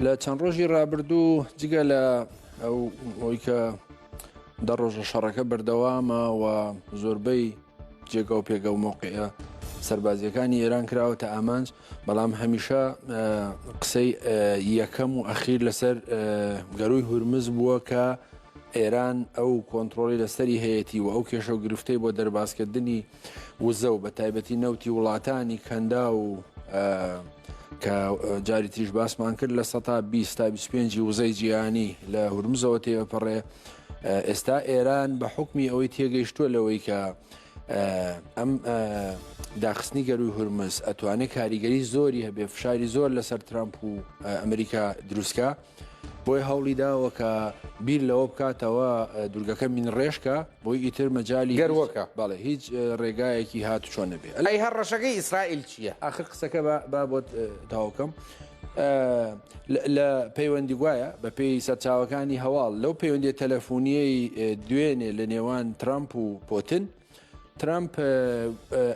لە چەند ڕۆژی ڕابردوو جگە لە ئەوەی کە دە ڕۆژە شەڕەکە بەردەوامە و زۆربەی جێگە و پێگە و مۆقعە سەربازیەکانی ئێران کراوەتە ئامانج، بەڵام هەمیشە قسەی یەکەم و ئەخیر لەسەر گەروی هورمز بووە کە ئێران ئەو کۆنتترۆلی لەسەری هەیەی و ئەو کێشە و گرفتەی بۆ دەرباسکردنی وزە و بە تایبەتی نەوتی وڵاتانی کەندا و کە جاری تریش باسمان کرد لە 120 تا 25 وزەی جیهانی لە هورمزەوە تێپەڕێ. ئێستا ئێران بە حکمی ئەوەی تێگەیشتووە لەوەی کە ئەم داخستنی گەروی هورمز ئەتوانێت کاریگەری زۆری هەبێ، فشاری زۆر لەسەر ترامپ و ئەمریکا دروستکە، بۆی هەوڵی داوە کە بیر لەوە بکاتەوە دوورگەکە من ڕێژکە بۆی ئیتر مەجای گەروەکە باڵێ هیچ ڕێگایەکی هاتو چۆن نەبێ. ئەی هەر ڕەشەکەی ئیسرائیل چییە؟ آخر قسەکە با بۆت تاوکەم لە پەیوەندی گوایە بە پێی سەرچاوەکانی هەواڵ لەو پەیوەندی تەلەفۆنیەی دوێنێ لە نێوان ترامپ و پۆتن. ترامپ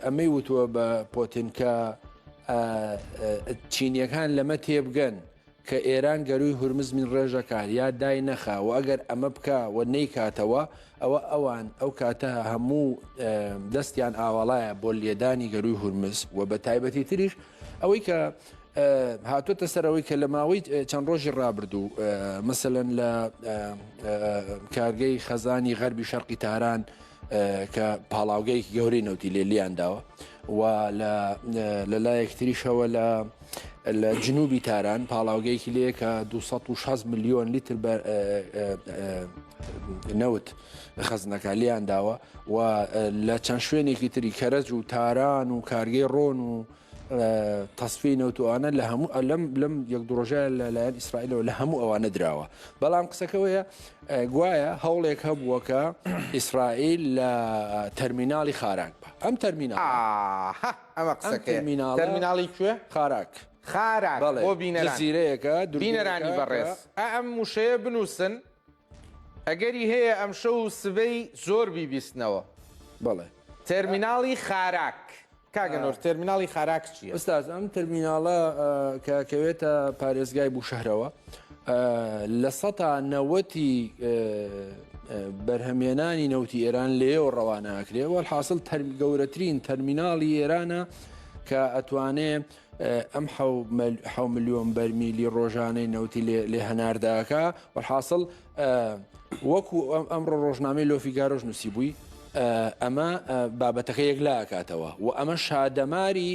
ئەمەی وتووە بە پۆتن کە چینیەکان لەمە تێبگەن کە ئێران گەروی هورمز من ڕێژەکان یا دای نەخا و ئەگەر ئەمە بکە و نەیکاتەوە ئەوە ئەوان ئەو کاتە هەموو دەستیان ئاوەڵایە بۆ لێدانی گەروی هورمز و بە تایبەتی تریش ئەوەی کە هاتوۆتە سەرەوەی کە لە ماوەی چەند ڕۆژی ڕابردوو مەسەلەن لە کارگەی خەزانی غەربی شەرقی تاران کە پاڵاوگەیەکی گەورەی نەوتی لێلیان داوە و لە لایەکتریشەوە لە جنوبی تاران پاڵاوگەیەکی لێ کە 260 میلیۆن لیتر نەوت خەزنەکە لیان داوە و لە چەند شوێنێکی تری کەرەج و تاران و کارگەی ڕۆن و تەسفی نەوتوانە لە هەموو لەم یەک دڕۆژە لەلایەن ئیسرائیلەوە لە هەموو ئەوانە درراوە. بەڵام قسەکەوەیە گوایە هەوڵێک هەبووە کە ئیسرائیل لە تەرمیناڵی خاراک بە ئەم تەرمیناڵ ئەمە قسەکە تەرمیناڵی کوێ؟ خاراک بۆ بینەرانەکە بینەرانی بەڕێز ئەم موشەیە بنووسن ئەگەری هەیە ئەم شەو و سبەی زۆر بیبیستنەوە. بەڵێ تەرمیناڵی خاراک کاگەنۆر تەرمیناڵی خاراک چییە؟ ئستاز ئەم تەرمیناڵە کەکەوێتە پارێزگای بوشەهرەوە لە 90 بەرهەمێنانی نەوتی ئێران لێەوە ڕەوانەکرێ و حاصل گەورەترین تەرمیناڵی ئێرانە کە ئەتوانێ ئەم 7 ملیۆن بەرمیلی ڕۆژانەی نەوتی لێ هەنارداکە وحاصل وەکو ئەمڕۆ ڕۆژنامەی لۆفیگارۆژ نووسی بووی ئەمە بابەتەکە یەک لاکاتەوە و ئەمە شادەماری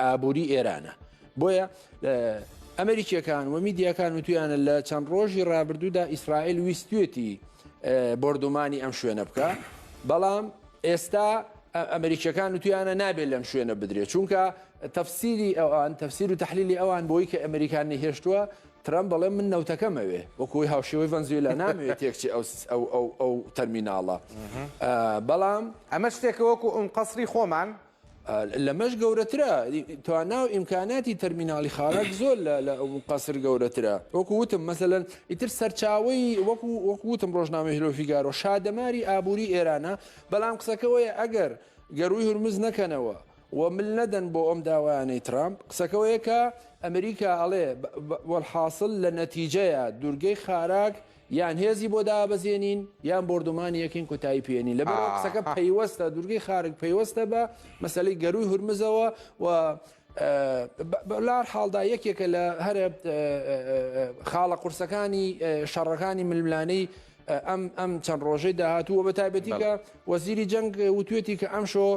ئابووری ئێرانە. بۆیە ئەمریکیەکان و میدیەکان وتویانە لە چەند ڕۆژی ڕابردوودا ئیسرائیل ویستوێتی بردومانی ئەم شوێنە بکە، بەڵام ئێستا ئەمریکیەکان وتویانە نابێت لەم شوێنە بدرێت چونکە تەفسیری ئەوان تەفسیر و تەحلیلی ئەوان بۆی کە ئەمریکان نەهێشتووە ترامپ بەڵێ من نەوتەکەمەوێ وەکوی هاوشێوەی ڤەنزوێلا نامەوێت تێکچی ئەو تەرمیناڵە. بەڵام ئەمە شتێکە وەکو ئەم قەسری خۆمان لەمەش گەورەترە تواناو ئیمکاناتی تەرمیناڵی خاراک زۆر لە ئەو قەسر گەورەترە. وەکو وتم مەسەلەن ئیتر سەرچاوی وەکووتم ڕۆژنامەی هلۆفیگارۆ شادەماری ئابووری ئێرانە. بەڵام قسەکەوەیە ئەگەر گەروی هورمز نەکەنەوە و مل نەدەن بۆ ئەم داوایانەی ترامپ قسەکەوەیە کە ئەمریکا ئەڵێ وەڵحاصل لە نەتیجەیە دوورگەی خاراک یان هێزی بۆ دابەزێنین یان بردومانی یەکین کۆتایی پێێنین لەبەر قسەکە پەیوەستە دوورگەی خارک پەیوەستە بە مەسەلەی گەروی هورمزەوە و لار حاڵدا یەکێکە لە هەرە خاڵە قورسەکانی شەڕەکانی ململانەی ئەم چەند ڕۆژەی داهاتووە بە تایبەتی کە وەزیری جەنگ وتوێتی کە ئەم شۆ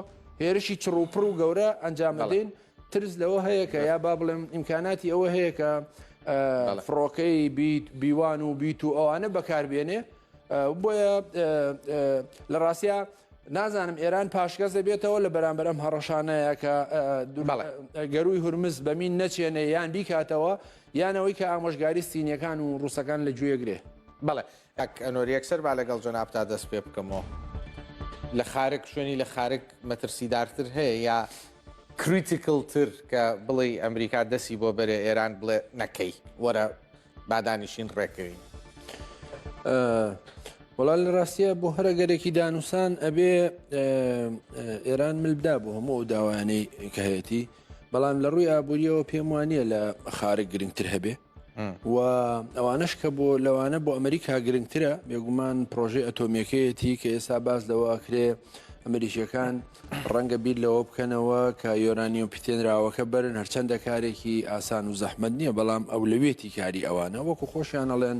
هێرشی چڕوپڕ و گەورە ئەنجامدەین ترس لەوە هەیە کە یا با بڵێم ئیمکاناتی ئەوە هەیە کە فڕۆکەی بیوان و بیت و ئەوانە بەکاربێنێ. بۆیە لە ڕاستیا نازانم ئێران پاشگەز دەبێتەوە لە بەرامبەر ئەم هەڕەشانەیە کە گەروی هورمز بەمین نەچێنێ یان بیکاتەوە یانەوەی کە ئامۆژگاری سینیەکان و ڕووسەکان لە گوێگرێ. بەڵێ ئەنۆری یەکسەر با لەگەڵ جۆنابتا دەست پێ بکەمەوە لە خارک شوێنی لە خارک مەترسیدارتر هەیە یا کریتیکلتر کە بڵێ ئەمریکا دەستی بۆ بەرێ ئێران بڵێ نەکەی وەرە بادانیشین ڕێکەوین؟ وەڵام لە ڕاستیە بۆ هەرە گەرێکی دانووسان ئەبێ ئێران ملبدا بۆ هەموو ئەو داوایانەی کە هەیەی، بەڵام لە ڕووی ئابوووریەوە پێم وانە لە خارک گرنگتر هەبێ و ئەوانش کە بۆ لەوانە بۆ ئەمریکا گرنگترە بێگومان پرۆژەی ئەتۆمیەکەیەتی کە ئێستا باز لەوەکرێ ئەمریکیەکان ڕەنگە بیر لەوە بکەنەوە کە یۆرانیۆم پیتێنراوەکە بەرن هەرچەندە کارێکی ئاسان و زەحمەت نییە بەڵام ئەولەوێتی کاری ئەوانە وەکو خۆشیان ئەڵێن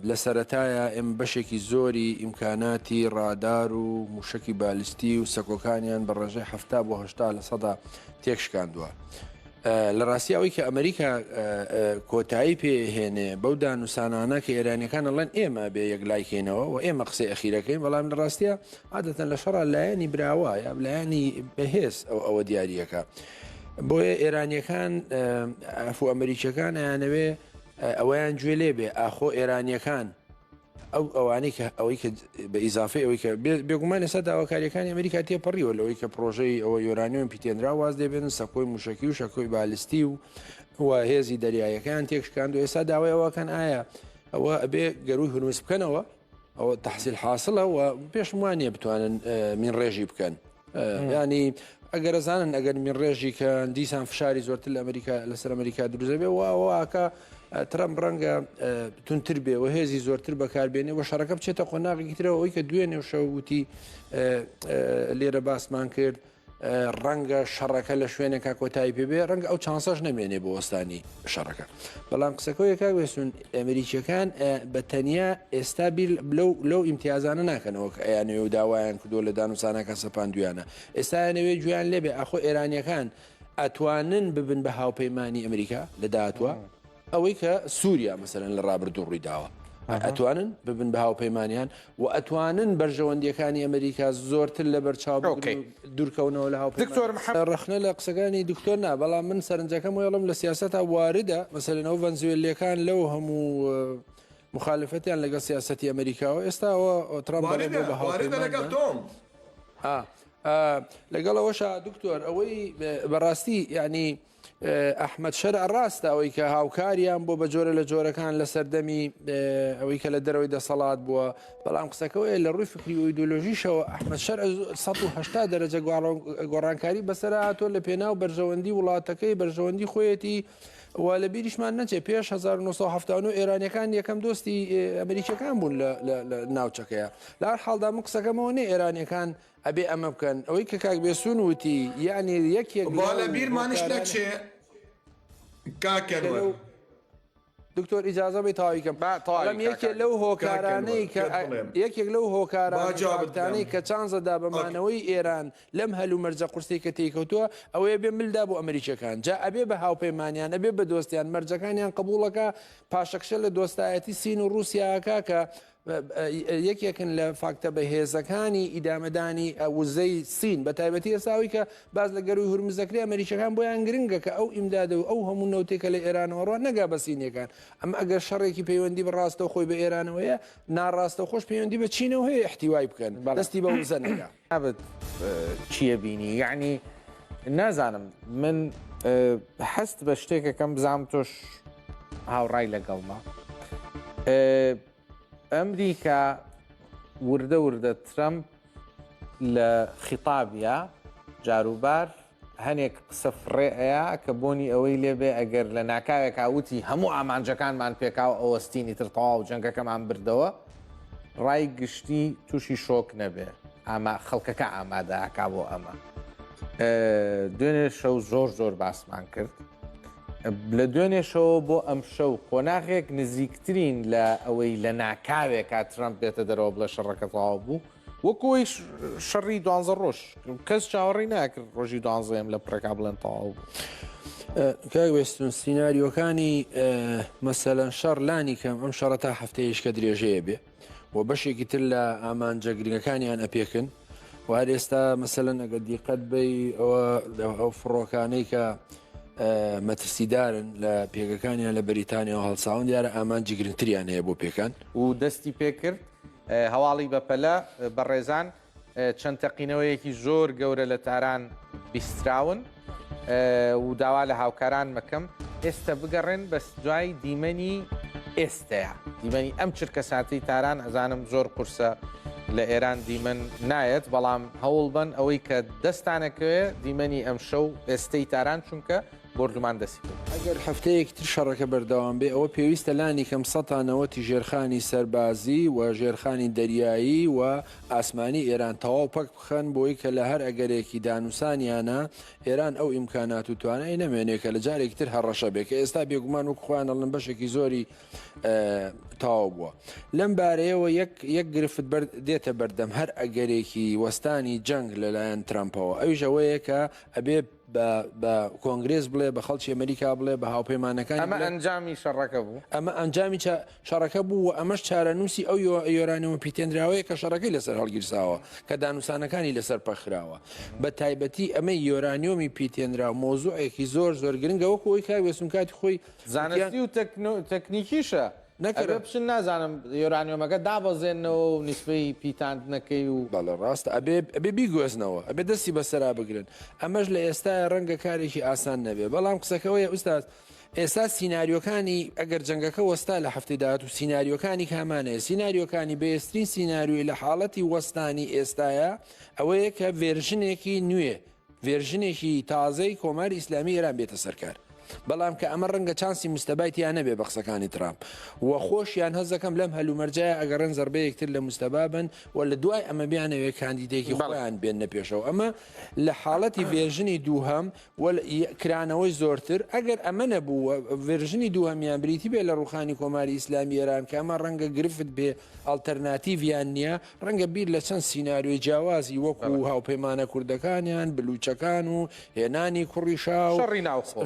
لە سەرەتایە ئێمە بەشێکی زۆری ئیمکاناتی ڕادار و موشکی بالیستی و سەکۆکانیان بە ڕێژەی 70 بۆ 80% تێکشکاندووە. لە ڕاستی ئەوەی کە ئەمریکا کۆتایی پێهێنێ بەو دانووسانانە کە ئێرانیەکان ئەڵێن ئێمە بێ یەکلایکەینەوە و ئێمە قسەی ئەخیرەکەین بەڵام لە ڕاستیە عادەتەن لە شەڕ لایەنی براوە یا لایەنی بەهێز ئەوە دیاریەکە بۆیە ئێرانیەکان ئەفو ئەمریکیەکان ئەیانەوێ ئەوەیان گوێ لێ بێ ئاخۆ ئێرانیەکان ئەوانەی کە ئەوەی کە بە ئیزافی ئەوەی کە بێگومان ێستا داواکاریەکانی ئەمریکا تێپەڕیوە لەوەی کە پرۆژەی ئەوە یۆرانیۆم پیتێنرا واز دەبێن سەکۆی موشکی و شەکۆی بالیستی و هێزی دەریایەکان تێکشکاند و ئێستا داوای ئەوەکەن ئایا ئەوە ئەبێ گەروی هورمز بکەنەوە ئەوە تەحسیل حاصلە و پێشم وانە بتوانن من ڕێژی بکەن ینی ئەگەر ئەزانن ئەگەر من ڕێژی کە دیسان فشاری زۆرتر لە ئەمریکا لەسەر ئەمریکا دروزە بێ واکە ترامپ ڕەنگە تونتر بێ و هێزی زۆرتر بەکاربێنێ و شەڕەکە بچێتە قۆناغێکی ترەوە ئەوەی کە دوێنێ شەوتی لێرە باسمان کرد ڕەنگە شەڕەکە لە شوێنێکا کۆتایی پێبێ ڕەنگە ئەو چانسەش نەمێنێ بۆ وەستانی شەڕەکە بەڵام قسەکەویەکە وێسون ئەمریکیەکان بە تەنیا ئێستا بیر لەو ئیمتیازانە ناکەنەوە کە ئەیانەوێ و داوایان کردۆ لە دانووسانەکە سەپاندویانە ئێستا یانەوێ گویان لێبێ ئاخۆ ئێرانیەکان ئەتوانن ببن بە هاوپەیمانی ئەمریکا لە داهاتوە ئەوەی کە سووریا مەسەرەن لە ڕابردوو ڕوویداوە ئەتوانن ببن بە هاوپەیمانیان و ئەتوانن بەرژەوەندیەکانی ئەمریکا زۆرتر لە بەرچاو دوورکەونەوە لە ڕخنە لە قسەکانی دکتۆر نا بەڵام من سەرنجەکەم وێڵم لە سیاسەتا واردە مەسەرەنەوە ڤەنزوێلیەکان لەو هەموو مخالفەتیان لەگەڵ سیاسەتی ئەمریکاوە ئێستاەوە ترامپ بە لەگەڵەوەشە دکتۆر ئەوەی بەڕاستی یعنی ئەحمەد شەرع ڕاستە ئەوەی کە هاوکاریان بۆ بە جۆرە لە جۆرەکان لە سەردەمی ئەوەی کە لە دەرەوەی دەسەڵات بووە بەڵام قسەکەوەیە لە ڕووی فکری و ئیدۆلۆژیشەوە ئەحمەد شەرع 180 دەرەجە گۆڕانکاری بەسەر هاتۆ لە پێناو بەرژەوەندی وڵاتەکەی بەرژەوەندی خۆیەتی و لە بیریشمان نەچێ پێش 1970 ئێرانیەکان یەکەم دۆستی ئەمریکیەکان بوون لە ناوچەکەیە لە هەر حاڵدا من قسەکەمەوە نێ ئێرانیەکان ئەبێ ئەمە بکەن ئەوەی کە کاک بێسون وتی یعنی یەکێک لە بیرمانش نەچێ کاکەوە دکتۆر ئیجازە بێت تاویکەم یەکێک لەو هۆکارانەی کە یەکێک لەو هۆکارانەی کە چانزەدا بەمانەوەی ئێران لەم هەلو مەرجە قورسی کە تێکەوتووە ئەوەیە بێ ملدا بۆ ئەمریکیەکان جا ئەبێ بە هاوپەیمانیان ئەبێ بە دۆستیان مەرجەکانیان قبولەکە پاشەکشە لە دۆستایەتی سین و رووسیاکە کە یەکێکن لە فاکتە بەهێزەکانی ئیدامەدانی وزەی سین بە تایبەتی ئێساوی کە باز لە گەروی هورمزەکری ئەمریکیەکان بۆیان گرنگە کە ئەو ئیمدادە و ئەو هەموو نەوتێکە لە ئێرانەوەڕ نەگا بە سینیەکان ئەم ئەگەر شەڕێکی پەیوەندی بەڕاستە خۆی بە ئێرانەوەیە ناڕاستە خۆش پەیوەندی بە چینەوە هەیە احتیوای بکەن دەستی بە وزە نەگا چییە بینی یعنی نازانم من هەست بە شتێکەکەم بزانم تۆش هاوڕای لەگەڵمە ئەمریکا وردە ترامپ لە خیتابە جاروبار هەنێک قسە فڕێەیە کە بۆنی ئەوەی لێبێ ئەگەر لە ناکاوێک ئاوتی هەموو ئامانجەکانمان پێکاو ئەوەستینی ترتەواو و جەنگەکەمان بردەوە ڕای گشتی تووشی شۆک نەبێ ئاما خەڵکەکە ئامادەکا بۆ ئەمە دوێنێ شەو زۆر باسمان کرد لە دوێنێشەوە بۆ ئەم شەو قۆناغێک نزیکترین لە ئەوەی لە ناکاوێک کا ترامپ بێتە دەرەوە بڵە شەڕەکە تەواو بوو وەکوی شەڕی 12 ڕۆژ کەس چاوەڕی ناکرد ڕۆژی 12م لە پڕێکا بڵێن تەواو بوو کاک وێستون سیناریۆکانی مەسەلەن شەڕ لانی کەم ئەم شەڕە تا هەفتەیەش کە درێژەیە بێ و بەشێکی تر لە ئامانجە گرنگەکانیان ئەپێکن و هەر ئێستا مەسەلەن ئەگە دیقەت بی ئەو فڕۆکانەی کە مەترسیدارن لە پێگەکانیان لە بەریتانیا و هەڵساون دیارە ئامانجی گرنگتریان هەیە بۆ پێکان و دەستی پێکرد هەواڵی بەپەلە بەڕێزان چەند تەقینەوەیەکی زۆر گەورە لە تاران بیستراون و داوا لە هاوکاران مەکەم ئێستا بگەڕێن بە دوای دیمەنی ئێستەیە دیمەنی ئەم چرکە ساتی تاران ئەزانم زۆر قورسە لە ئێران دیمەن نایەت بەڵام هەوڵ بن ئەوەی کە دەستانەکەوێ دیمەنی ئەم شەو ئێستەی تاران چونکە بردومان دەسی ئەگەر هەفتەیەکتر شەڕەکە بەردەوام بێ ئەوە پێویستە لانی کەم ١٠٠ ژێرخانی سەربازی و ژێرخانی دەریایی و ئاسمانی ئێران تەواو پەک بخەن بۆی کە لە هەر ئەگەرێکی دانووسانیانە ئێران ئەو ئیمکانات و توانای نەمێنێت کە لە جارێکتر هەڕەشە بێت کە ئێستا بێگومان و خوان دەڵن بەشێکی زۆری تەواو بووە لەم بارەیەوە یەک گرفت دێتە بەردەم هەر ئەگەرێکی وەستانی جەنگ لەلایەن ترامپەوە ئەویش ئەوەیە کە ئەبێ بە کۆنگرێز بڵێ بە خەڵکی ئەمریکا بڵێ بە هاوپەیمانەکان ئەمە ئەنجامی شەڕەکە بوو ئەمە ئەنجامی شەڕەکە بوو و ئەمەش چارەنووسی ئەو یۆرانیەوە پیتێنراوەیە کە شەڕەکەی لەسەر هەڵگیرساوە کە دانووسانەکانی لەسەر پەخراوە بە تایبەتی ئەمە یۆرانیۆمی پیتێنرا مۆزوعێکی زۆر گرنگەوە خۆی کاوێسم کاتی خۆی زانستی و تەکنیکیشە نەکەرە بشن نازانم یۆرانیۆمەکە دابەزێنەوە و نیسبەی پیتاندنەکەی و بەڵە ڕاستە ئەبێ بیگوێزنەوە ئەبێ دەستی بەسەرا بگرن ئەمەش لە ئێستا ڕەنگە کارێکی ئاسان نەبێ بەڵام قسەکەەوەی ئوستاز ئێستا سینناریۆکانی ئەگەر جەنگەکە وەستا لە هەفتەی داهات و سینناریۆکانی کامانەیە سینناریۆکانی بەێسترین سینناریۆی لە حاڵەتی وەستانی ئێستاە ئەوەیە کە ڤێرژنێکی نوێ ڤێرژنێکی تازەی کۆماری ئیسلامی ئێران بێتە سەرکار بەڵام کە ئەمە ڕەنگە چانسی مستەبایتیان نەبێ بە قسەکانی ترامپ و خۆشیان هەزەکەم لەم هەلومەرجایە ئەگەڕێن زەربەیەکتر لە مستەبابن و لە دوای ئەمە بیانەوێ کاندیدێکی خۆیان بێنە پێشەوە ئەمە لە حاڵەتی ڤێژنی دووهەم کرانەوەی زۆرتر ئەگەر ئەمە نەبووە ڤێژنی دووهەمیان بریتی بێ لە ڕوخانی کۆماری ئیسلامی ئێران کە ئەمە ڕەنگە گرفت بێ ئالتەرناتیڤیان نییە ڕەنگە بیر لە چەند سینناریۆی جیاوازی وەکو هاوپەیمانە کوردەکانیان بلوچەکان و هێنانی کوڕی شاو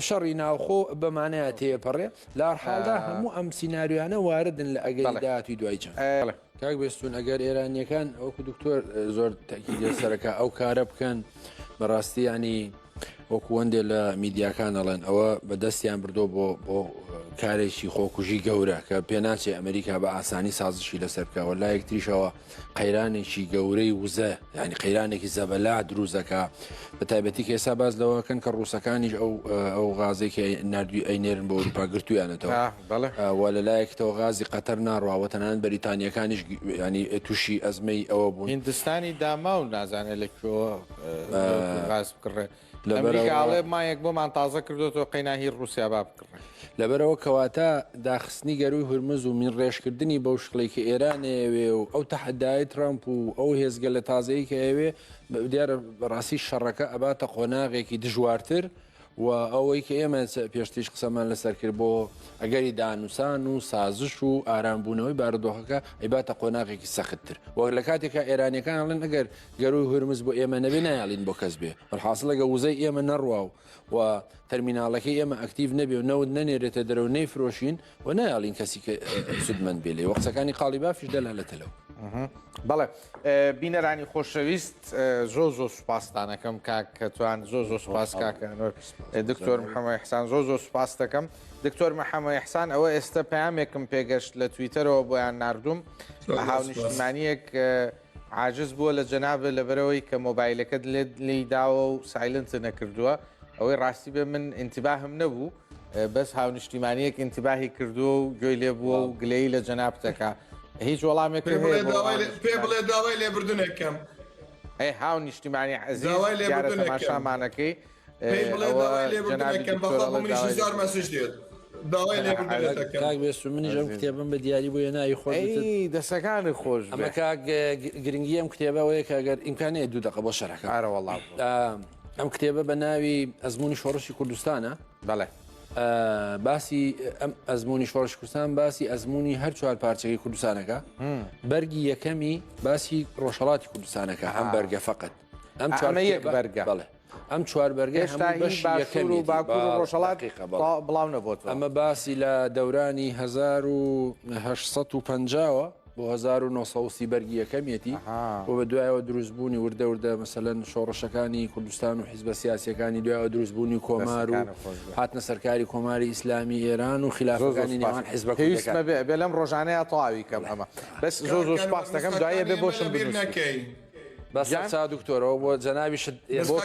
شەڕی ناوخۆ بەمانەیە تێپەڕێ لار حاڵدا هەموو ئەم سینناریوانە واردن لە ئەگەری داهاتوی دوای جەنگ کاک بێستون ئەگەر ئێرانیەکان ئەوکو دکتۆر زۆر تاکیدێ سەرەکە ئەو کارە بکەن بەڕاستی ینی وەکو وەندێ لە میدیاکان ئەڵێن ئەوە بەدەستیان بردۆ بۆ کارێکی خۆکوژی گەورە کە پێناچێ ئەمریکا بە ئاسانی سازشی لەسەر بکەوە لا یەکتریشەوە قەیرانێکی گەورەی وزە ینی قەیرانێکی زەبەلا دروزەکە بە تایبەتی کێسا باز لەوەکەن کە ڕووسەکانیش ئەو غازێکی نردوی ئەینێرن بۆ ئەوروپا گرتویانەتەوە وە لەلایەکەوە غازی قەتەر ناڕواوە تەنانەت بەریتانیەکانیش ینی تووشی ئەزمەی ئەوە بوون هیندستانی داما و نازانێت لەکوێوە غاز بکڕێ ئەمریکاڵێ مایەک بۆمان تازە کردوەوە قەیناهی ڕوسیا با بکڕێ لەبەرەوە کەواتە داخستنی گەروی هورمز و من ڕێژکردنی بەو شقڵی کە ئێرانەوێ و ئەو تەحەدای ترامپ و ئەو هێزگە لە تازایی کە ئەوێ دیارە بەڕاستی شەڕەکە ئەباتە قۆناغێکی دژوارتر و ئەوەی کە ئێمە پێشتیش قسەمان لەسەر کرد بۆ ئەگەری دانووسان و سازش و ئارامبوونەوەی بارودۆخەکە ئەیباتە قۆناغێکی سەختتر وەک لە کاتێکە ئێرانیەکان ئەڵێن ئەگەر گەروی هورمز بۆ ئێمە نەبێ نایاڵین بۆ کەس بێ بەڵحاصلەگە وزەی ئێمە نەڕوا و تەرمیناڵەکەی ئێمە ئەکتیڤ نەبێ و نەود نەنێرێتە دەرەوە نەیفرۆشین و نایاڵین کەسی کە سودمەند بێ لێ وەقسەکانی قاڵی بافیش دەلالەتە لەو بەڵێ بینەرانی خۆشەویست زۆ سوپاسدانەکەم کە توان زۆ سوپاس کاکەنۆر دکتۆر محەممەد ئیحسان زۆ سوپاس دەکەم دکتۆر محەممەد ئیحسان ئەوە ئێستا پەیامێکم پێگەشت لە تویتەرەوە بۆیان نردوم هاونیشتمانیەک عاجز بووە لە جەنابە لەبەرەوەی کە مۆبایلەکەت لی داوە و سایلنتە نەکردووە ئەوەی ڕاستی بێ من ئینتیباهم نەبوو بەس هاونیشتیمانیەک ئینتیباهی کردووە و گوێی لێ بووە و گلەی لە جەنابتەکە هیچ وەڵامێک پێ بڵێ داوای لێبردنێکم ئەی هاو نیشتیمانی عزیز تەماشامانەکەی زۆر مەسج دێت داوای لێبردنێتەکەم کاک بێست و منیش ئەم کتێبم بە دیاری بۆ ناوی خۆی دەسەکانی خۆش ئەمە کاک گرنگی ئەم کتێبەوەیە کە ئەگەر ئیمکانەیە 2 دقە بۆ شەرەکە ئارە وەڵام ئەم کتێبە بە ناوی ئەزمموی شۆڕشی کوردستانە بەڵێ باسی ئەم ئەزمموی شۆڕش کوردستان باسی ئەزمموی هەر چوار پارچەکەی کوردستانەکە بەرگی یەکەمی باسی ڕۆژهڵاتی کوردستانەکە ئەم بەرگە فقط ئەم یەک بەرگە بڵێ ئەم چوار بەرگە و باکوور ڕۆژهڵات بڵاو نەبووت ئەمە باسی لە دەورانی 1950ەوە بۆ 1930 بەرگی یەکەمێتی بۆ بە دوایەوە دروستبوونی وردە مەسەلەن شۆڕشەکانی کوردستان و حیزبە سیاسیەکانی دوایەوە دروستبوونی کۆمار و هاتنە سەرکاری کۆماری ئیسلامی ئێران و خلافەکانی نێوان حیزبە پێویستمە بێ لەم ڕۆژانەیە تەواوی کەم ئەمە بەس زۆ سوپاس دەکەم دوایە بێ بۆشم بنووسین بەستا دکتۆرەوە بۆ جەناویش بۆ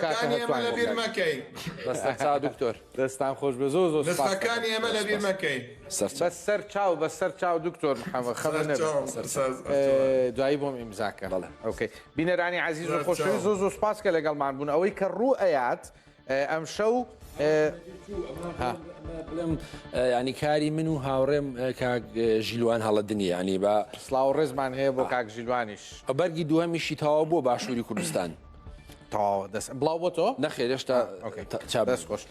بەستا دکتۆر دەستان خۆش بە زۆ دەستەکانی ئێمە لە بیر مەکەی بەسەر چاو بەسەر چاو دکتۆر محەممەد خەبەر دوایی بۆم ئیمزاکە ئەوکەی بینەرانی عزیز و خۆشەویست زۆ سوپاس کە لەگەڵمان بوون ئەوەی کە ڕوو ئەیات ئەم شەو بڵێم ینی کاری من و هاوڕێم کاک ژیلوان هەڵە دنیا ینی بە سلااو ڕێزمان هەیە بۆ کاک ژیلوانیش بەرگی دووەمیشی تەواو بۆ باشووری کوردستان تا دەست بڵاو بۆ تۆ نەخێر هێشتا دەست خۆش